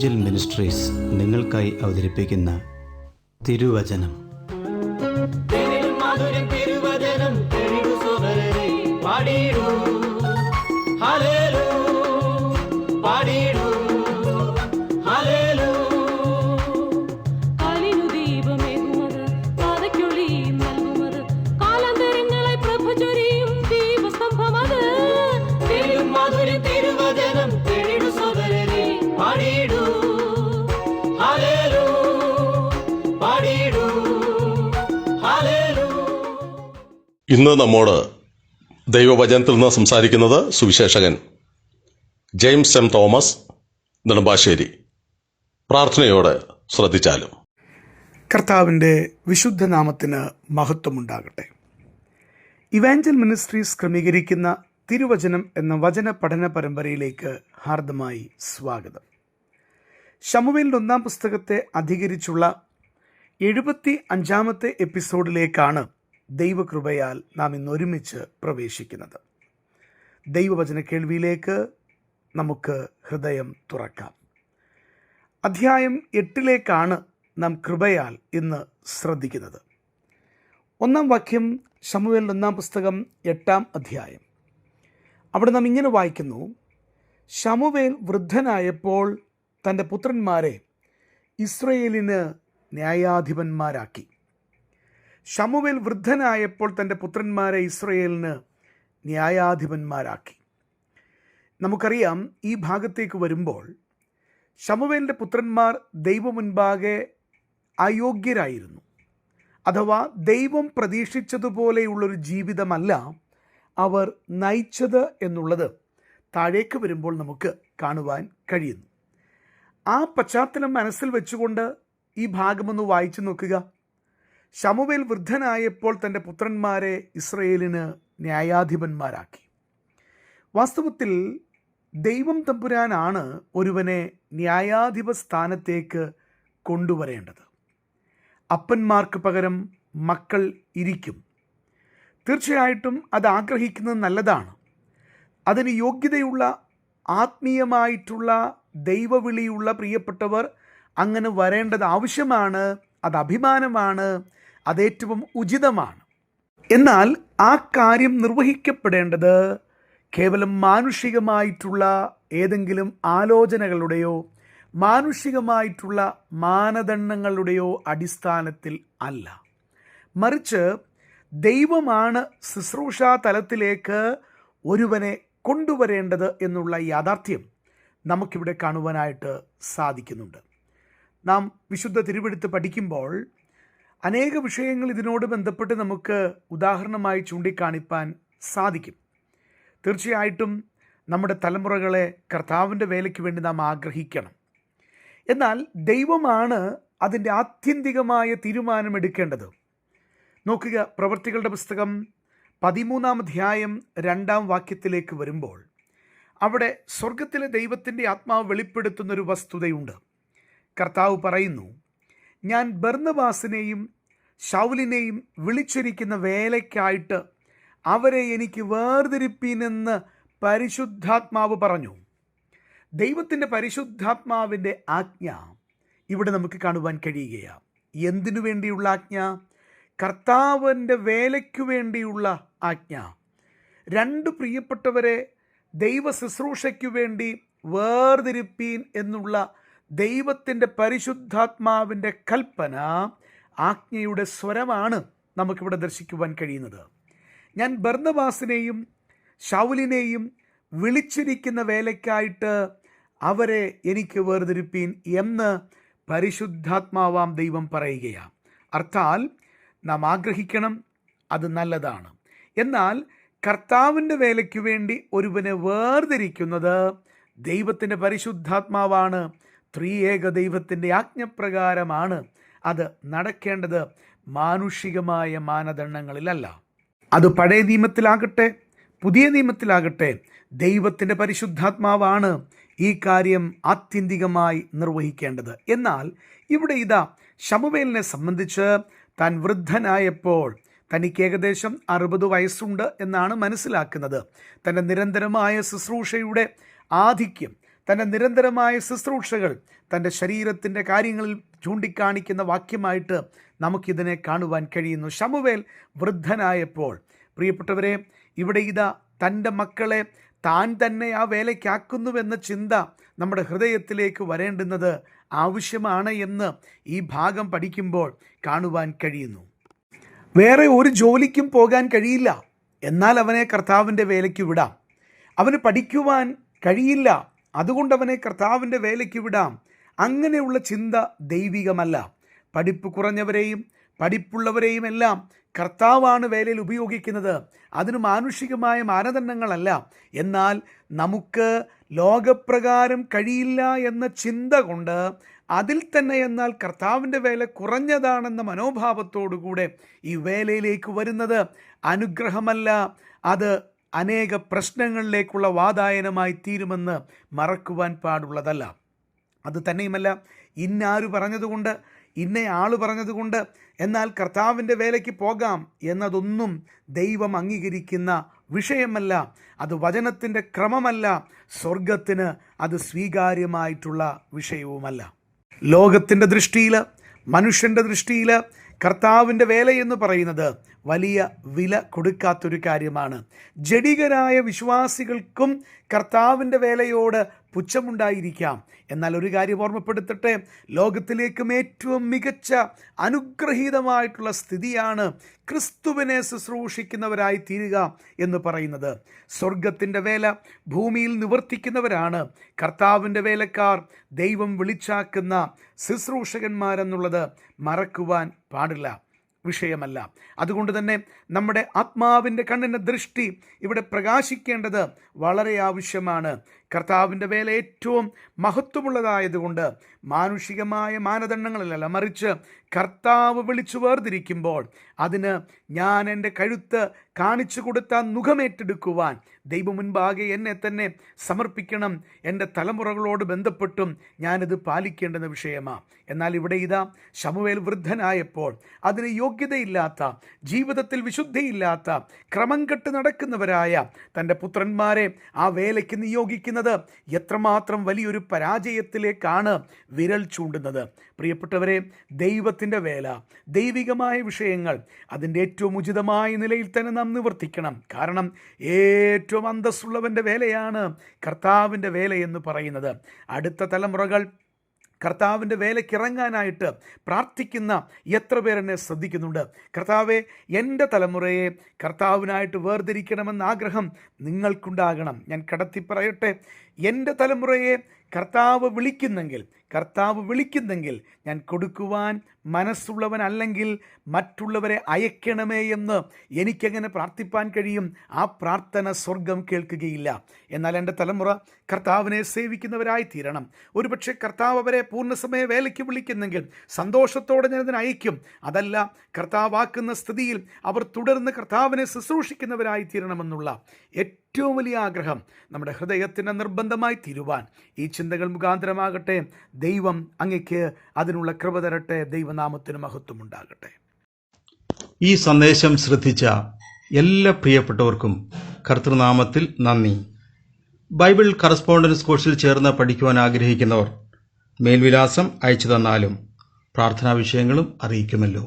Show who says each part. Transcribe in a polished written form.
Speaker 1: Evangel ministries നിങ്ങൾക്കായി അവതരിപ്പിക്കുന്ന തിരുവചനം.
Speaker 2: ഇന്ന് നമ്മോട് ദൈവവചനത്തിൽ നിന്ന് സംസാരിക്കുന്നത് Suviseshakan James M Thomas Nedumbassery. പ്രാർത്ഥനയോടെ ശ്രദ്ധിച്ചാലും.
Speaker 3: കർത്താവിൻ്റെ വിശുദ്ധ നാമത്തിന് മഹത്വമുണ്ടാകട്ടെ. ഇവാഞ്ചൽ മിനിസ്ട്രീസ് ക്രമീകരിക്കുന്ന തിരുവചനം എന്ന വചന പഠന പരമ്പരയിലേക്ക് ഹാർദമായി സ്വാഗതം. ശമൂവേലിൻ്റെ 1-ാം പുസ്തകത്തെ അധികരിച്ചുള്ള 75-ാമത്തെ എപ്പിസോഡിലേക്കാണ് ദൈവകൃപയാൽ നാം ഇന്ന് ഒരുമിച്ച് പ്രവേശിക്കുന്നത്. ദൈവവചന കേൾവിയിലേക്ക് നമുക്ക് ഹൃദയം തുറക്കാം. അധ്യായം 8 നാം കൃപയാൽ ഇന്ന് ശ്രദ്ധിക്കുന്നത്. 1-ാം വാക്യം ശമൂവേലിൻ്റെ 1-ാം പുസ്തകം 8-ാം അധ്യായം. അവിടെ നാം ഇങ്ങനെ വായിക്കുന്നു: ശമൂവേൽ വൃദ്ധനായപ്പോൾ തൻ്റെ പുത്രന്മാരെ ഇസ്രയേലിന് ന്യായാധിപന്മാരാക്കി. ശമൂവേൽ വൃദ്ധനായപ്പോൾ തൻ്റെ പുത്രന്മാരെ ഇസ്രയേലിന് ന്യായാധിപന്മാരാക്കി. നമുക്കറിയാം, ഈ ഭാഗത്തേക്ക് വരുമ്പോൾ ശമൂവേലിൻ്റെ പുത്രന്മാർ ദൈവമുൻപാകെ അയോഗ്യരായിരുന്നു. അഥവാ ദൈവം പ്രതീക്ഷിച്ചതുപോലെയുള്ളൊരു ജീവിതമല്ല അവർ നയിച്ചത് എന്നുള്ളത് താഴേക്ക് വരുമ്പോൾ നമുക്ക് കാണുവാൻ കഴിയുന്നു. ആ പശ്ചാത്തലം മനസ്സിൽ വെച്ചുകൊണ്ട് ഈ ഭാഗമൊന്ന് വായിച്ചു നോക്കുക. ശമൂവേൽ വൃദ്ധനായപ്പോൾ തൻ്റെ പുത്രന്മാരെ ഇസ്രയേലിന് ന്യായാധിപന്മാരാക്കി. വാസ്തവത്തിൽ ദൈവം തമ്പുരാനാണ് ഒരുവനെ ന്യായാധിപ സ്ഥാനത്തേക്ക് കൊണ്ടുവരേണ്ടത്. അപ്പന്മാർക്ക് പകരം മക്കൾ ഇരിക്കും. തീർച്ചയായിട്ടും അത് ആഗ്രഹിക്കുന്നത് നല്ലതാണ്. അതിന് യോഗ്യതയുള്ള ആത്മീയമായിട്ടുള്ള ദൈവവിളിയുള്ള പ്രിയപ്പെട്ടവർ അങ്ങനെ വരേണ്ടത് ആവശ്യമാണ്. അത് അഭിമാനമാണ്. അതേറ്റവും ഉചിതമാണ്. എന്നാൽ ആ കാര്യം നിർവഹിക്കപ്പെടേണ്ടത് കേവലം മാനുഷികമായിട്ടുള്ള ഏതെങ്കിലും ആലോചനകളുടെയോ മാനുഷികമായിട്ടുള്ള മാനദണ്ഡങ്ങളുടെയോ അടിസ്ഥാനത്തിൽ അല്ല. മറിച്ച് ദൈവമാണ് ശുശ്രൂഷാ തലത്തിലേക്ക് ഒരുവനെ കൊണ്ടുവരേണ്ടത് എന്നുള്ള യാഥാർത്ഥ്യം നമുക്കിവിടെ കാണുവാനായിട്ട് സാധിക്കുന്നുണ്ട്. നാം വിശുദ്ധ തിരുവെഴുത്ത് പഠിക്കുമ്പോൾ അനേക വിഷയങ്ങൾ ഇതിനോട് ബന്ധപ്പെട്ട് നമുക്ക് ഉദാഹരണമായി ചൂണ്ടിക്കാണിപ്പാൻ സാധിക്കും. തീർച്ചയായിട്ടും നമ്മുടെ തലമുറകളെ കർത്താവിൻ്റെ വേലയ്ക്ക് വേണ്ടി നാം ആഗ്രഹിക്കണം. എന്നാൽ ദൈവമാണ് അതിൻ്റെ ആത്യന്തികമായ തീരുമാനമെടുക്കേണ്ടത്. നോക്കുക, പ്രവൃത്തികളുടെ പുസ്തകം 13-ാം അധ്യായം 2-ാം വാക്യത്തിലേക്ക് വരുമ്പോൾ അവിടെ സ്വർഗത്തിലെ ദൈവത്തിൻ്റെ ആത്മാവ് വെളിപ്പെടുത്തുന്നൊരു വസ്തുതയുണ്ട്. കർത്താവ് പറയുന്നു, ഞാൻ ബർന്നബാസിനെയും ശൗലിനെയും വിളിച്ചിരിക്കുന്ന വേലയ്ക്കായിട്ട് അവരെ എനിക്ക് വേർതിരിപ്പീനെന്ന് പരിശുദ്ധാത്മാവ് പറഞ്ഞു. ദൈവത്തിൻ്റെ പരിശുദ്ധാത്മാവിൻ്റെ ആജ്ഞ ഇവിടെ നമുക്ക് കാണുവാൻ കഴിയുകയാണ്. എന്തിനു വേണ്ടിയുള്ള ആജ്ഞ? കർത്താവിൻ്റെ വേലയ്ക്കു വേണ്ടിയുള്ള ആജ്ഞ. 2 പ്രിയപ്പെട്ടവരെ ദൈവ ശുശ്രൂഷയ്ക്കു വേണ്ടി വേർതിരിപ്പീൻ എന്നുള്ള ദൈവത്തിൻ്റെ പരിശുദ്ധാത്മാവിൻ്റെ കൽപ്പന, ആജ്ഞയുടെ സ്വരമാണ് നമുക്കിവിടെ ദർശിക്കുവാൻ കഴിയുന്നത്. ഞാൻ ബർന്നബാസിനെയും ശൗലിനെയും വിളിച്ചിരിക്കുന്ന വേലയ്ക്കായിട്ട് അവരെ എനിക്ക് വേർതിരിപ്പീൻ എന്ന് പരിശുദ്ധാത്മാവാം ദൈവം പറയുകയാണ്. അർത്ഥാൽ നാം ആഗ്രഹിക്കണം, അത് നല്ലതാണ്. എന്നാൽ കർത്താവിൻ്റെ വേലയ്ക്ക് വേണ്ടി ഒരുവനെ വേർതിരിക്കുന്നത് ദൈവത്തിൻ്റെ പരിശുദ്ധാത്മാവാണ്. ത്രിയേക ദൈവത്തിൻ്റെ ആജ്ഞപ്രകാരമാണ് അത് നടക്കേണ്ടത്, മാനുഷികമായ മാനദണ്ഡങ്ങളിലല്ല. അത് പഴയ നിയമത്തിലാകട്ടെ പുതിയ നിയമത്തിലാകട്ടെ ദൈവത്തിൻ്റെ പരിശുദ്ധാത്മാവാണ് ഈ കാര്യം ആത്യന്തികമായി നിർവഹിക്കേണ്ടത്. എന്നാൽ ഇവിടെ ഇതാ ശമൂവേലിനെ സംബന്ധിച്ച് താൻ വൃദ്ധനായപ്പോൾ, തനിക്ക് ഏകദേശം 60 വയസ്സുണ്ട് എന്നാണ് മനസ്സിലാക്കുന്നത്. തൻ്റെ നിരന്തരമായ ശുശ്രൂഷയുടെ ആധിക്യം, തൻ്റെ നിരന്തരമായ ശുശ്രൂഷകൾ തൻ്റെ ശരീരത്തിൻ്റെ കാര്യങ്ങളിൽ ചൂണ്ടിക്കാണിക്കുന്ന വാക്യമായിട്ട് നമുക്കിതിനെ കാണുവാൻ കഴിയുന്നു. ശമൂവേൽ വൃദ്ധനായപ്പോൾ, പ്രിയപ്പെട്ടവരെ, ഇവിടെ ഇതാ തൻ്റെ മക്കളെ താൻ തന്നെ ആ വേലയ്ക്കാക്കുന്നുവെന്ന ചിന്ത നമ്മുടെ ഹൃദയത്തിലേക്ക് വരേണ്ടുന്നത് ആവശ്യമാണ് എന്ന് ഈ ഭാഗം പഠിക്കുമ്പോൾ കാണുവാൻ കഴിയുന്നു. വേറെ ഒരു ജോലിക്കും പോകാൻ കഴിയില്ല, എന്നാൽ അവനെ കർത്താവിൻ്റെ വേലയ്ക്ക് വിടാം. അവന് പഠിക്കുവാൻ കഴിയില്ല, അതുകൊണ്ട് അവനെ കർത്താവിൻ്റെ വേലയ്ക്ക് വിടാം. അങ്ങനെയുള്ള ചിന്ത ദൈവികമല്ല. പഠിപ്പ് കുറഞ്ഞവരെയും പഠിപ്പുള്ളവരെയും എല്ലാം കർത്താവാണ് വേലയിൽ ഉപയോഗിക്കുന്നത്. അതിന് മാനുഷികമായ മാനദണ്ഡങ്ങളല്ല. എന്നാൽ നമുക്ക് ലോകപ്രകാരം കഴിയില്ല എന്ന ചിന്ത കൊണ്ട് അതിൽ തന്നെ എന്നാൽ കർത്താവിൻ്റെ വേല കുറഞ്ഞതാണെന്ന മനോഭാവത്തോടുകൂടെ ഈ വേലയിലേക്ക് വരുന്നത് അനുഗ്രഹമല്ല, അത് അനേക പ്രശ്നങ്ങളിലേക്കുള്ള വാതായനമായി തീരുമെന്ന് മറക്കുവാൻ പാടുള്ളതല്ല. അത് തന്നെയുമല്ല, ഇന്നാര് പറഞ്ഞതുകൊണ്ട്, ഇന്ന ആൾ പറഞ്ഞതുകൊണ്ട് എന്നാൽ കർത്താവിൻ്റെ വേലയ്ക്ക് പോകാം എന്നതൊന്നും ദൈവം അംഗീകരിക്കുന്ന വിഷയമല്ല. അത് വചനത്തിൻ്റെ ക്രമമല്ല. സ്വർഗത്തിന് അത് സ്വീകാര്യമായിട്ടുള്ള വിഷയവുമല്ല. ലോകത്തിൻ്റെ ദൃഷ്ടിയിൽ, മനുഷ്യൻ്റെ ദൃഷ്ടിയിൽ കർത്താവിൻ്റെ വേല എന്ന് പറയുന്നത് വലിയ വില കൊടുക്കാത്തൊരു കാര്യമാണ്. ജഡികരായ വിശ്വാസികൾക്കും കർത്താവിൻ്റെ വേലയോട് പുച്ഛമുണ്ടായിരിക്കാം. എന്നാൽ ഒരു കാര്യം ഓർമ്മപ്പെടുത്തട്ടെ, ലോകത്തിലേക്കും ഏറ്റവും മികച്ച അനുഗ്രഹീതമായിട്ടുള്ള സ്ഥിതിയാണ് ക്രിസ്തുവിനെ ശുശ്രൂഷിക്കുന്നവരായി തീരുക എന്ന് പറയുന്നത്. സ്വർഗത്തിൻ്റെ വേല ഭൂമിയിൽ നിവർത്തിക്കുന്നവരാണ് കർത്താവിൻ്റെ വേലക്കാർ, ദൈവം വിളിച്ചാക്കുന്ന ശുശ്രൂഷകന്മാരെന്നുള്ളത് മറക്കുവാൻ പാടില്ല, വിഷയമല്ല. അതുകൊണ്ട് തന്നെ നമ്മുടെ ആത്മാവിൻ്റെ കണ്ണിൻ്റെ ദൃഷ്ടി ഇവിടെ പ്രകാശിക്കേണ്ടത് വളരെ ആവശ്യമാണ്. കർത്താവിൻ്റെ വേല ഏറ്റവും മഹത്വമുള്ളതായതുകൊണ്ട് മാനുഷികമായ മാനദണ്ഡങ്ങളിലല്ല, മറിച്ച് കർത്താവ് വിളിച്ചു വേർതിരിക്കുമ്പോൾ അതിന് ഞാൻ എൻ്റെ കഴുത്ത് കാണിച്ചു കൊടുത്ത മുഖമേറ്റെടുക്കുവാൻ ദൈവം മുൻപാകെ എന്നെ തന്നെ സമർപ്പിക്കണം. എൻ്റെ തലമുറകളോട് ബന്ധപ്പെട്ടും ഞാനിത് പാലിക്കേണ്ടുന്ന വിഷയമാണ്. എന്നാൽ ഇവിടെ ഇതാ ശമൂവേൽ വൃദ്ധനായപ്പോൾ അതിന് യോഗ്യതയില്ലാത്ത, ജീവിതത്തിൽ വിശുദ്ധിയില്ലാത്ത, ക്രമം കെട്ട് നടക്കുന്നവരായ തൻ്റെ പുത്രന്മാരെ ആ വേലയ്ക്ക് നിയോഗിക്കുന്നത് എത്രമാത്രം വലിയൊരു പരാജയത്തിലേക്കാണ് വിരൽ ചൂണ്ടുന്നത്. പ്രിയപ്പെട്ടവരെ, ദൈവത്തിൻ്റെ വേല, ദൈവികമായ വിഷയങ്ങൾ അതിൻ്റെ ഏറ്റവും ഉചിതമായ നിലയിൽ തന്നെ നാം നിവർത്തിക്കണം. കാരണം ഏറ്റവും അന്തസ്സുള്ളവൻ്റെ വേലയാണ് കർത്താവിൻ്റെ വേല എന്ന് പറയുന്നത്. അടുത്ത തലമുറകൾ കർത്താവിൻ്റെ വേലയ്ക്കിറങ്ങാനായിട്ട് പ്രാർത്ഥിക്കുന്ന എത്ര പേരെന്നെ ശ്രദ്ധിക്കുന്നുണ്ട്? കർത്താവെ, എൻ്റെ തലമുറയെ കർത്താവിനായിട്ട് വേർതിരിക്കണമെന്ന ആഗ്രഹം നിങ്ങൾക്കുണ്ടാകണം. ഞാൻ കടത്തി പറയട്ടെ, എൻ്റെ തലമുറയെ കർത്താവ് വിളിക്കുന്നെങ്കിൽ ഞാൻ കൊടുക്കുവാൻ മനസ്സുള്ളവനല്ലെങ്കിൽ മറ്റുള്ളവരെ അയക്കണമേ എന്ന് എനിക്കെങ്ങനെ പ്രാർത്ഥിപ്പാൻ കഴിയും? ആ പ്രാർത്ഥന സ്വർഗം കേൾക്കുകയില്ല. എന്നാൽ എൻ്റെ തലമുറ കർത്താവിനെ സേവിക്കുന്നവരായി തീരണം. ഒരുപക്ഷെ കർത്താവ് അവരെ പൂർണ്ണസമയ വേലയ്ക്ക് വിളിക്കുന്നെങ്കിൽ സന്തോഷത്തോടെ ഞാനതിന് അയക്കും. അതല്ല, കർത്താവാക്കുന്ന സ്ഥിതിയിൽ അവർ തുടർന്ന് കർത്താവിനെ ശുശ്രൂഷിക്കുന്നവരായി തീരണമെന്നുള്ള ഏറ്റവും വലിയ ആഗ്രഹം നമ്മുടെ ഹൃദയത്തിന് നിർബന്ധമായി തീരുവാൻ ഈ ചിന്തകൾ മുഖാന്തരമാകട്ടെ. ദൈവം അങ്ങയ്ക്ക് അതിനുള്ള കൃപ തരട്ടെ. ദൈവനാമത്തിന് മഹത്വമുണ്ടാകട്ടെ.
Speaker 1: ഈ സന്ദേശം ശ്രദ്ധിച്ച എല്ലാ പ്രിയപ്പെട്ടവർക്കും കർത്തൃനാമത്തിൽ നന്ദി. ബൈബിൾ കറസ്പോണ്ടൻസ് കോഴ്സിൽ ചേർന്ന് പഠിക്കുവാൻ ആഗ്രഹിക്കുന്നവർ മേൽവിലാസം അയച്ചു തന്നാലും പ്രാർത്ഥനാ വിഷയങ്ങളും അറിയിക്കുമല്ലോ.